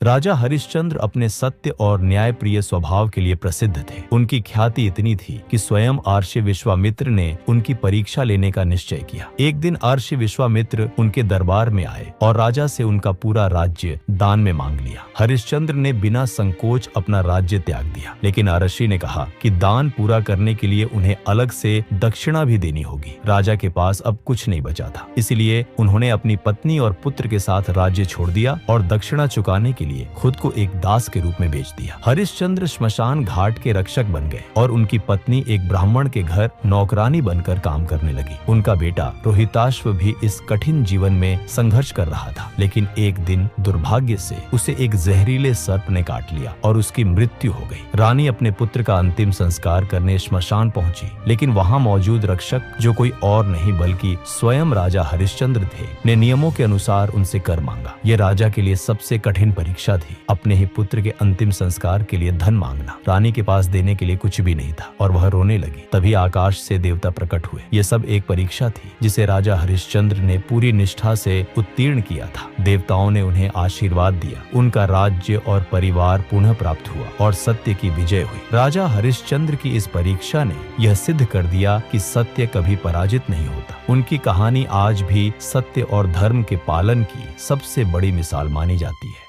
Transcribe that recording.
राजा हरिश्चंद्र अपने सत्य और न्यायप्रिय स्वभाव के लिए प्रसिद्ध थे। उनकी ख्याति इतनी थी कि स्वयं महर्षि विश्वामित्र ने उनकी परीक्षा लेने का निश्चय किया। एक दिन महर्षि विश्वामित्र उनके दरबार में आए और राजा से उनका पूरा राज्य दान में मांग लिया। हरिश्चंद्र ने बिना संकोच अपना राज्य त्याग दिया, लेकिन महर्षि ने कहा कि दान पूरा करने के लिए उन्हें अलग से दक्षिणा भी देनी होगी। राजा के पास अब कुछ नहीं बचा था, इसलिए उन्होंने अपनी पत्नी और पुत्र के साथ राज्य छोड़ दिया और दक्षिणा चुकाने के लिए खुद को एक दास के रूप में बेच दिया। हरिश्चंद्र श्मशान घाट के रक्षक बन गए और उनकी पत्नी एक ब्राह्मण के घर नौकरानी बनकर काम करने लगी। उनका बेटा रोहिताश्व भी इस कठिन जीवन में संघर्ष कर रहा था, लेकिन एक दिन दुर्भाग्य से उसे एक जहरीले सर्प ने काट लिया और उसकी मृत्यु हो गई। रानी अपने पुत्र का अंतिम संस्कार करने श्मशान पहुंची, लेकिन वहां मौजूद रक्षक, जो कोई और नहीं बल्कि स्वयं राजा हरिश्चंद्र थे, ने नियमों के अनुसार उनसे कर मांगा। यह राजा के लिए सबसे कठिन परीक्षा थी। अपने ही पुत्र के अंतिम संस्कार के लिए धन मांगना। रानी के पास देने के लिए कुछ भी नहीं था और वह रोने लगी। तभी आकाश से देवता प्रकट हुए। ये सब एक परीक्षा थी जिसे राजा हरिश्चंद्र ने पूरी निष्ठा से उत्तीर्ण किया था। देवताओं ने उन्हें आशीर्वाद दिया। उनका राज्य और परिवार पुनः प्राप्त हुआ और सत्य की विजय हुई। राजा हरिश्चंद्र की इस परीक्षा ने यह सिद्ध कर दिया कि सत्य कभी पराजित नहीं होता। उनकी कहानी आज भी सत्य और धर्म के पालन की सबसे बड़ी मिसाल मानी जाती है।